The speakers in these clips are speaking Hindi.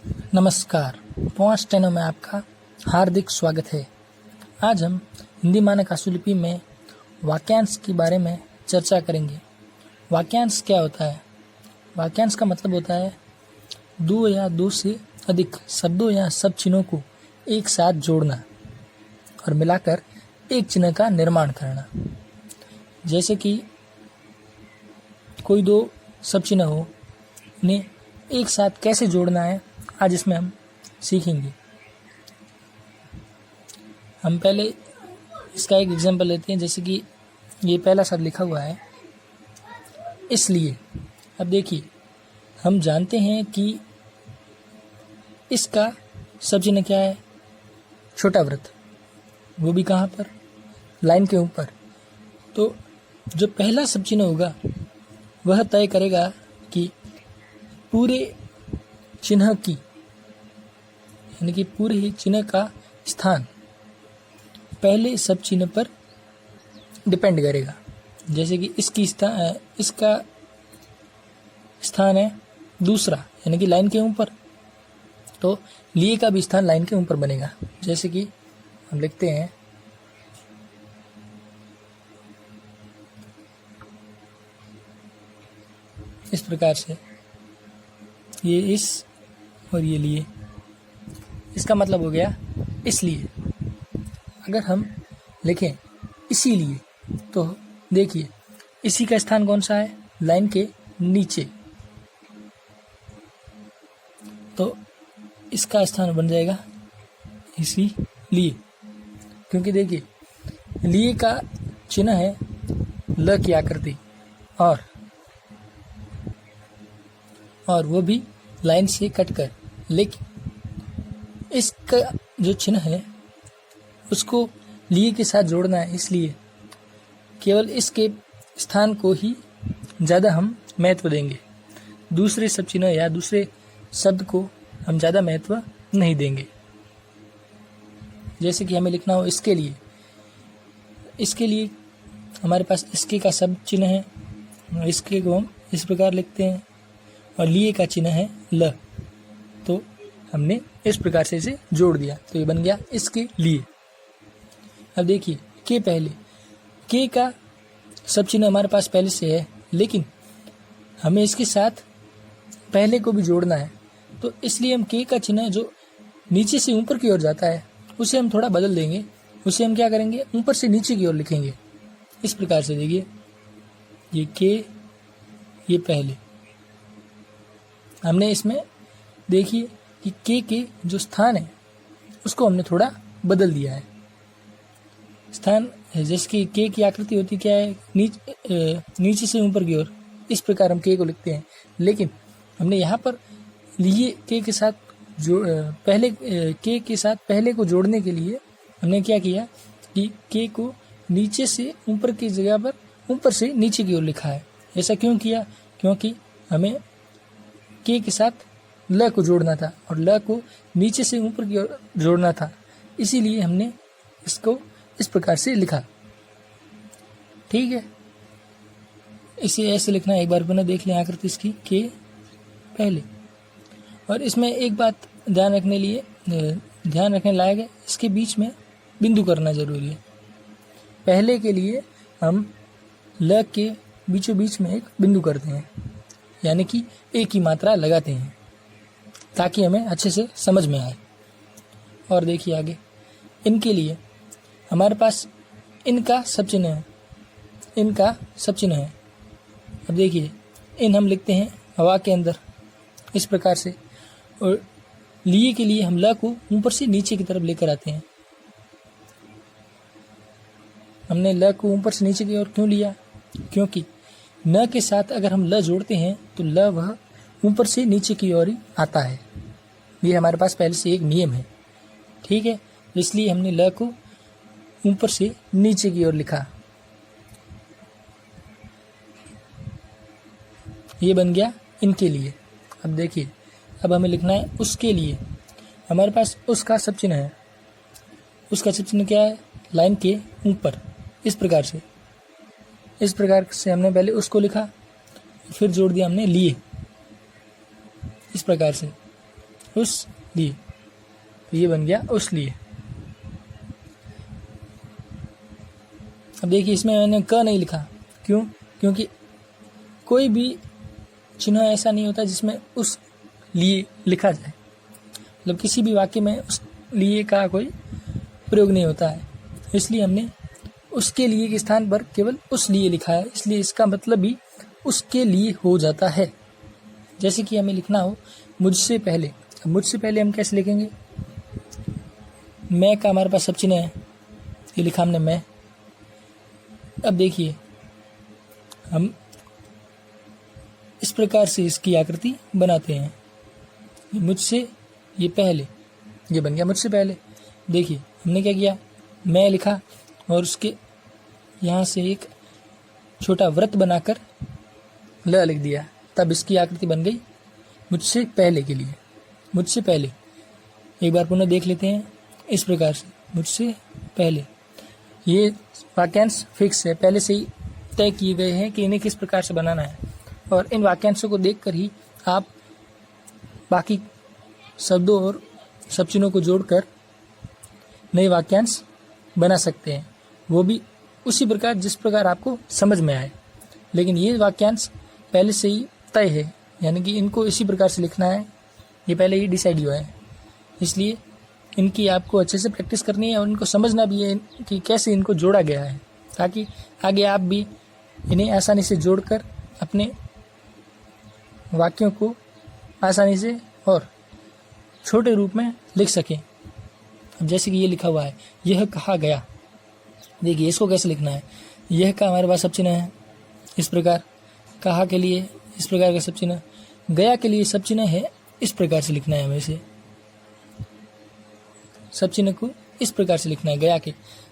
नमस्कार। 5 में आपका हार्दिक स्वागत है। आज हम हिंदी मानक आशुलिपि में वाक्यांश के बारे में चर्चा करेंगे। वाक्यांश क्या होता है? वाक्यांश का मतलब होता है दो या दो से अधिक शब्दों या सब चिन्हों को एक साथ जोड़ना और मिलाकर एक चिन्ह का निर्माण करना। जैसे कि कोई दो सब चिन्ह हो, उन्हें एक साथ कैसे जोड़ना है, आज इसमें हम सीखेंगे। हम पहले इसका एक एग्जांपल लेते हैं। जैसे कि ये पहला शब्द लिखा हुआ है इसलिए। अब देखिए, हम जानते हैं कि इसका सब चिन्ह क्या है? छोटा वृत्त, वो भी कहाँ पर? लाइन के ऊपर। तो जो पहला सब चिन्ह होगा वह तय करेगा कि पूरे चिन्ह की, यानी कि पूरे ही चिन्ह का स्थान पहले सब चिन्ह पर डिपेंड करेगा। जैसे कि इसका स्थान है दूसरा, यानी कि लाइन के ऊपर, तो लिए का भी स्थान लाइन के ऊपर बनेगा। जैसे कि हम लिखते हैं इस प्रकार से, ये इस और ये लिए। इसका मतलब हो गया इसलिए। अगर हम लिखें इसीलिए, तो देखिए इसी का स्थान कौन सा है? लाइन के नीचे। तो इसका स्थान बन जाएगा इसीलिए, क्योंकि देखिए लिए का चिन्ह है ल की आकृति और वो भी लाइन से कटकर। लेकिन इसका जो चिन्ह है उसको लिए के साथ जोड़ना है, इसलिए केवल इसके स्थान को ही ज़्यादा हम महत्व देंगे। दूसरे सब चिन्ह या दूसरे शब्द को हम ज़्यादा महत्व नहीं देंगे। जैसे कि हमें लिखना हो इसके लिए हमारे पास इसके का शब्द चिन्ह है, इसके को हम इस प्रकार लिखते हैं और लिए का चिन्ह है ल। तो हमने इस प्रकार से इसे जोड़ दिया, तो ये बन गया इसके लिए। अब देखिए के पहले, के का सब चिन्ह हमारे पास पहले से है, लेकिन हमें इसके साथ पहले को भी जोड़ना है। तो इसलिए हम के का चिन्ह जो नीचे से ऊपर की ओर जाता है उसे हम थोड़ा बदल देंगे। उसे हम क्या करेंगे? ऊपर से नीचे की ओर लिखेंगे। इस प्रकार से देखिए, ये के, ये पहले। हमने इसमें देखिए कि के जो स्थान है उसको हमने थोड़ा बदल दिया है। स्थान जैसे कि के की आकृति होती क्या है? नीचे से ऊपर की ओर। इस प्रकार हम के को लिखते हैं, लेकिन हमने यहाँ पर लिए के साथ के साथ पहले को जोड़ने के लिए हमने क्या किया कि के को नीचे से ऊपर की जगह पर ऊपर से नीचे की ओर लिखा है। ऐसा क्यों किया? क्योंकि हमें के साथ ल को जोड़ना था और ल को नीचे से ऊपर की ओर जोड़ना था, इसीलिए हमने इसको इस प्रकार से लिखा। ठीक है, इसे ऐसे लिखना। एक बार पुनः देख लें आकृति इसकी, के पहले। और इसमें एक बात ध्यान रखने लायक है, इसके बीच में बिंदु करना जरूरी है। पहले के लिए हम ल के बीचों बीच में एक बिंदु करते हैं, यानी कि एक ही मात्रा लगाते हैं, ताकि हमें अच्छे से समझ में आए। और देखिए आगे, इनके लिए हमारे पास इनका सब चिन्ह है, इनका सब चिन्ह है। अब देखिए, इन हम लिखते हैं हवा के अंदर इस प्रकार से, और लिए के लिए हम ल को ऊपर से नीचे की तरफ लेकर आते हैं। हमने ल को ऊपर से नीचे की ओर क्यों लिया? क्योंकि न के साथ अगर हम ल जोड़ते हैं तो ल वह ऊपर से नीचे की ओर ही आता है। ये हमारे पास पहले से एक नियम है। ठीक है, इसलिए हमने ल को ऊपर से नीचे की ओर लिखा। ये बन गया इनके लिए। अब देखिए, अब हमें लिखना है उसके लिए। हमारे पास उसका सब चिन्ह है। उसका सब चिन्ह क्या है? लाइन के ऊपर। इस प्रकार से हमने पहले उसको लिखा, फिर जोड़ दिया हमने लिए। इस प्रकार से उस लिए, तो ये बन गया उस लिए। अब देखिए इसमें मैंने क नहीं लिखा, क्यों? क्योंकि कोई भी चिन्ह ऐसा नहीं होता जिसमें उस लिए लिखा जाए, मतलब किसी भी वाक्य में उस लिए का कोई प्रयोग नहीं होता है, इसलिए हमने उसके लिए के स्थान पर केवल उस लिए लिखा है, इसलिए इसका मतलब भी उसके लिए हो जाता है। जैसे कि हमें लिखना हो मुझसे पहले, अब मुझसे पहले हम कैसे लिखेंगे? मैं का हमारे पास सब चिन्ह है, ये लिखा हमने मैं। अब देखिए हम इस प्रकार से इसकी आकृति बनाते हैं, मुझसे ये पहले, ये बन गया मुझसे पहले। देखिए हमने क्या किया, मैं लिखा और उसके यहाँ से एक छोटा वृत्त बनाकर ल लिख दिया, तब इसकी आकृति बन गई मुझसे पहले के लिए। मुझसे पहले एक बार पुनः देख लेते हैं इस प्रकार से, मुझसे पहले। ये वाक्यांश फिक्स है, पहले से ही तय किए गए हैं कि इन्हें किस प्रकार से बनाना है, और इन वाक्यांशों को देखकर ही आप बाकी शब्दों और सब चिन्हों को जोड़कर नए वाक्यांश बना सकते हैं, वो भी उसी प्रकार जिस प्रकार आपको समझ में आए। लेकिन ये वाक्यांश पहले से ही तय है, यानी कि इनको इसी प्रकार से लिखना है, ये पहले ही डिसाइड हुआ है, इसलिए इनकी आपको अच्छे से प्रैक्टिस करनी है और इनको समझना भी है कि कैसे इनको जोड़ा गया है, ताकि आगे आप भी इन्हें आसानी से जोड़कर अपने वाक्यों को आसानी से और छोटे रूप में लिख सकें। अब जैसे कि ये लिखा हुआ है, यह कहा गया, देखिए इसको कैसे लिखना है। यह का हमारे पास सब चिन्ह है इस प्रकार, कहा के लिए इस प्रकार का सब चिन्ह, गया के लिए सब चिन्ह है इस प्रकार से लिखना है। हमें इसे सब चिन्ह को इस प्रकार से लिखना है।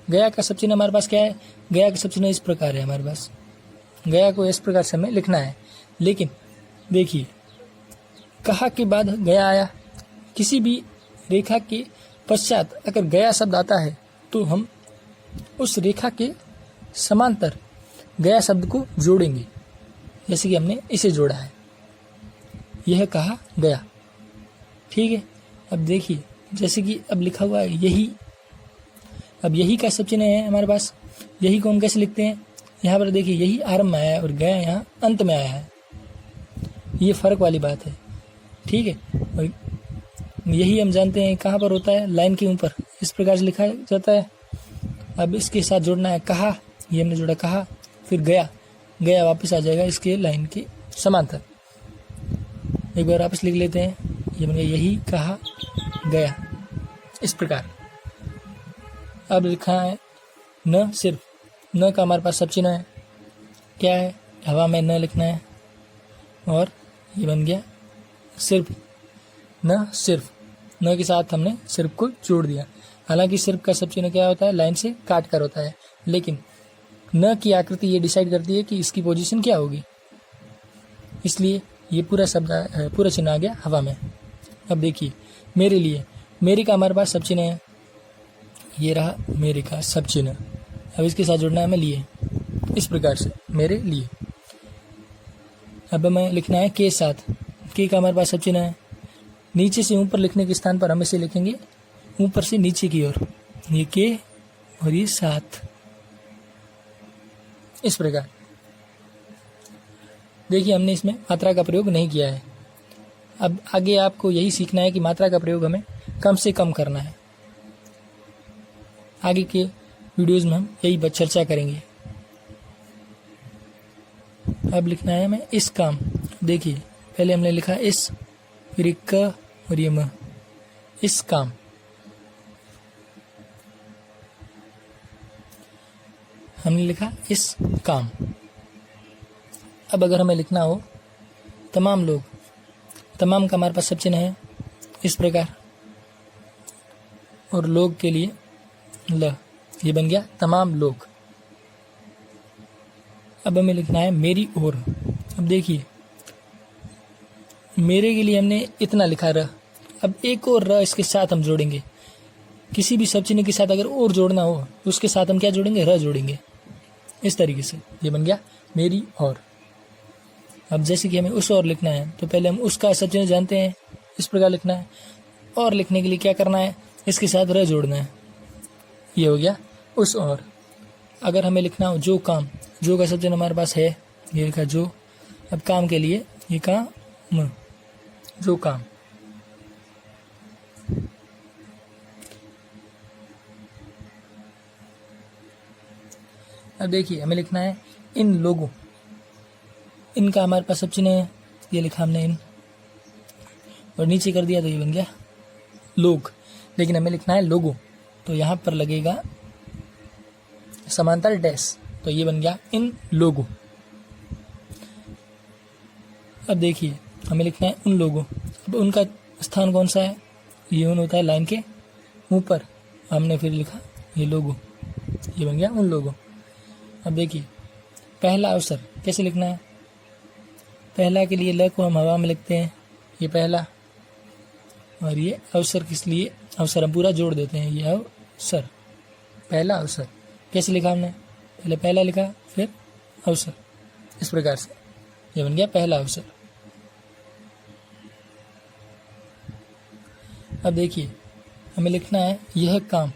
गया का सब चिन्ह हमारे पास क्या है? गया का सब चिन्ह इस प्रकार है हमारे पास, गया को इस प्रकार से हमें लिखना है। लेकिन देखिए कहा के बाद गया आया, किसी भी रेखा के पश्चात अगर गया शब्द आता है तो हम उस रेखा के समांतर गया शब्द को जोड़ेंगे, जैसे कि हमने इसे जोड़ा है, यह कहा गया। ठीक है, अब देखिए जैसे कि अब लिखा हुआ है यही, अब यही का सब चिन्ह है हमारे पास। यही को हम कैसे लिखते हैं? यहाँ पर देखिए यही आरंभ में आया है और गया यहाँ अंत में आया है, ये फर्क वाली बात है। ठीक है, और यही हम जानते हैं कहाँ पर होता है, लाइन के ऊपर इस प्रकार से लिखा जाता है। अब इसके साथ जोड़ना है कहा, ये हमने जोड़ा कहा, फिर गया, गया वापस आ जाएगा इसके लाइन के समांतर। एक बार वापस लिख लेते हैं, ये बन गया यही कहा गया इस प्रकार। अब लिखा है न सिर्फ, न का हमारे पास सब चिन्ह है, क्या है? हवा में न लिखना है, और ये बन गया सिर्फ, न सिर्फ, न के साथ हमने सिर्फ को जोड़ दिया। हालांकि सिर्फ का सब चिन्ह क्या होता है? लाइन से काट कर होता है, लेकिन न की आकृति ये डिसाइड करती है कि इसकी पोजीशन क्या होगी, इसलिए ये पूरा शब्द पूरा चिन्ह आ गया हवा में। अब देखिए मेरे लिए, मेरे का हमारे पास सब चिन्ह है, ये रहा मेरे का सब चिन्ह। अब इसके साथ जोड़ना है हमें लिए, इस प्रकार से मेरे लिए। अब हमें लिखना है के साथ, के का हमारे पास सब चिन्ह है, नीचे से ऊपर लिखने के स्थान पर हम इसे लिखेंगे ऊपर से नीचे की ओर, ये के और ये साथ, इस प्रकार। देखिए हमने इसमें मात्रा का प्रयोग नहीं किया है। अब आगे आपको यही सीखना है कि मात्रा का प्रयोग हमें कम से कम करना है। आगे के वीडियोस में हम यही चर्चा करेंगे। अब लिखना है हमें इस काम। देखिए पहले हमने लिखा इस, फिर एक क और ये म, इस काम। हमने लिखा इस काम। अब अगर हमें लिखना हो तमाम लोग, तमाम का हमारे पास सब चिन्ह है इस प्रकार, और लोग के लिए ल, ये बन गया तमाम लोग। अब हमें लिखना है मेरी ओर। अब देखिए मेरे के लिए हमने इतना लिखा र, अब एक और र इसके साथ हम जोड़ेंगे। किसी भी सब चिन्ह के साथ अगर और जोड़ना हो उसके साथ हम क्या जोड़ेंगे? र जोड़ेंगे, इस तरीके से। ये बन गया मेरी और। अब जैसे कि हमें उस और लिखना है तो पहले हम उसका सब चिन्ह जानते हैं, इस प्रकार लिखना है। और लिखने के लिए क्या करना है, इसके साथ र जोड़ना है। ये हो गया उस और। अगर हमें लिखना हो जो काम, जो का शब्द हमारे पास है, ये लिखा जो। अब काम के लिए ये काम, जो काम। अब देखिए हमें लिखना है इन लोगों। इनका हमारे पास सब चिन्ह है, ये लिखा हमने इन, और नीचे कर दिया तो ये बन गया लोग। लेकिन हमें लिखना है लोगों, तो यहाँ पर लगेगा समांतर डैश, तो ये बन गया इन लोगों। अब देखिए हमें लिखना है उन लोगों। अब उनका स्थान कौन सा है, ये उन होता है लाइन के ऊपर, हमने फिर लिखा ये लोगों, ये बन गया उन लोगों। अब देखिए पहला अवसर कैसे लिखना है, पहला के लिए ल को हम हवा में लिखते हैं, ये पहला, और ये अवसर किस लिए, अवसर हम पूरा जोड़ देते हैं, ये अवसर, पहला अवसर। कैसे लिखा हमने, पहले पहला लिखा फिर अवसर, इस प्रकार से ये बन गया पहला अवसर। अब देखिए हमें लिखना है यह काम।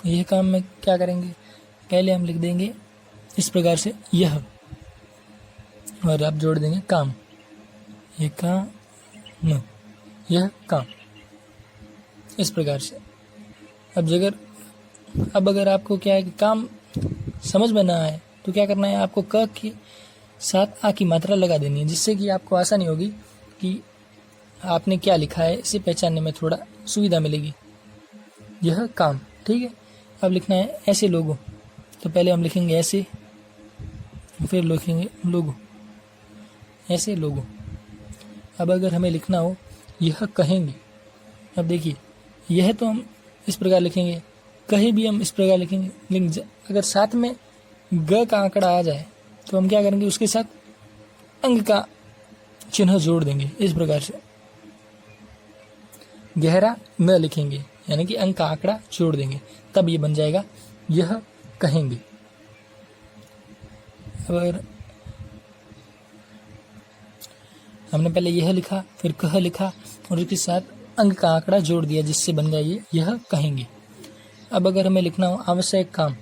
यह काम में क्या करेंगे, पहले हम लिख देंगे इस प्रकार से यह, और आप जोड़ देंगे काम, ये काम, यह काम, इस प्रकार से। अब अगर आपको क्या है कि काम समझ में ना आए तो क्या करना है, आपको क के साथ आ की मात्रा लगा देनी है, जिससे कि आपको आसानी होगी कि आपने क्या लिखा है, इसे पहचानने में थोड़ा सुविधा मिलेगी। यह काम, ठीक है। अब लिखना है ऐसे लोगों, तो पहले हम लिखेंगे ऐसे, फिर लिखेंगे लोगों, ऐसे लोगों। अब अगर हमें लिखना हो यह कहेंगे, अब देखिए यह तो हम इस प्रकार लिखेंगे, कहीं भी हम इस प्रकार लिखेंगे, लेकिन अगर साथ में ग का आंकड़ा आ जाए तो हम क्या करेंगे, उसके साथ अंग का चिन्ह जोड़ देंगे, इस प्रकार से गहरा न लिखेंगे, यानी कि अंग का आंकड़ा जोड़ देंगे, तब ये बन जाएगा यह कहेंगे। और हमने पहले यह लिखा, फिर कह लिखा, और उसके साथ अंग का आंकड़ा जोड़ दिया, जिससे बन गया ये यह कहेंगे। अब अगर हमें लिखना हो आवश्यक काम,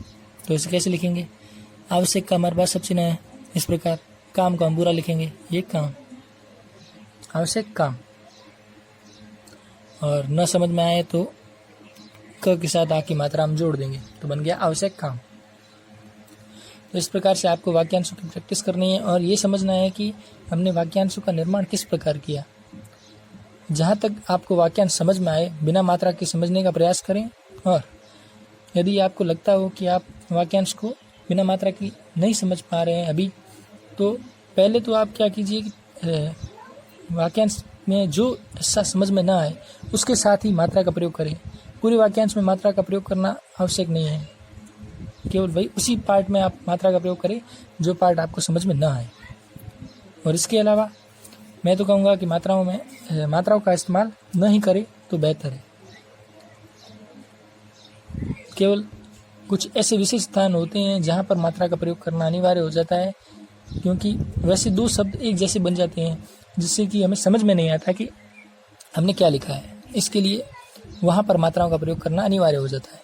तो इसे कैसे लिखेंगे, आवश्यक का हमारे पास सब चिन्ह है, इस प्रकार काम को हम पूरा लिखेंगे, ये काम, आवश्यक काम। और न समझ में आए तो क के साथ आ की मात्रा हम जोड़ देंगे, तो बन गया आवश्यक काम। तो इस प्रकार से आपको वाक्यांशों की प्रैक्टिस करनी है, और ये समझना है कि हमने वाक्यांशों का निर्माण किस प्रकार किया। जहाँ तक आपको वाक्यांश समझ में आए, बिना मात्रा के समझने का प्रयास करें। और यदि आपको लगता हो कि आप वाक्यांश को बिना मात्रा की नहीं समझ पा रहे हैं अभी, तो पहले तो आप क्या कीजिए कि वाक्यांश में जो हिस्सा समझ में ना आए उसके साथ ही मात्रा का प्रयोग करें। पूरे वाक्यांश में मात्रा का प्रयोग करना आवश्यक नहीं है, केवल वही उसी पार्ट में आप मात्रा का प्रयोग करें जो पार्ट आपको समझ में ना आए। और इसके अलावा मैं तो कहूँगा कि मात्राओं का इस्तेमाल न ही करें तो बेहतर है। केवल कुछ ऐसे विशेष स्थान होते हैं जहाँ पर मात्रा का प्रयोग करना अनिवार्य हो जाता है, क्योंकि वैसे दो शब्द एक जैसे बन जाते हैं, जिससे कि हमें समझ में नहीं आता कि हमने क्या लिखा है। इसके लिए वहाँ पर मात्राओं का प्रयोग करना अनिवार्य हो जाता है।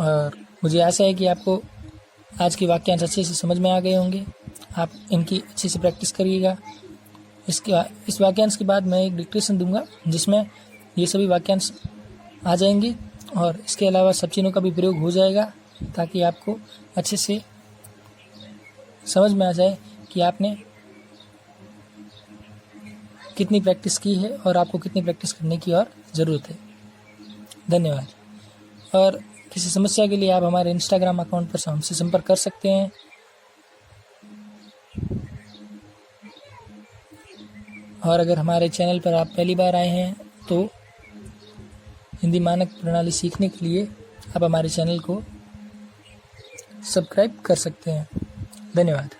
और मुझे आशा है कि आपको आज के वाक्यांश अच्छे से समझ में आ गए होंगे। आप इनकी अच्छे से प्रैक्टिस करिएगा। इस वाक्यांश के बाद मैं एक डिक्टेशन दूंगा जिसमें ये सभी वाक्यांश आ जाएंगे, और इसके अलावा सब चिन्हों का भी प्रयोग हो जाएगा, ताकि आपको अच्छे से समझ में आ जाए कि आपने कितनी प्रैक्टिस की है और आपको कितनी प्रैक्टिस करने की और ज़रूरत है। धन्यवाद। और किसी समस्या के लिए आप हमारे इंस्टाग्राम अकाउंट पर हमसे संपर्क कर सकते हैं। और अगर हमारे चैनल पर आप पहली बार आए हैं तो हिंदी मानक प्रणाली सीखने के लिए आप हमारे चैनल को सब्सक्राइब कर सकते हैं। धन्यवाद।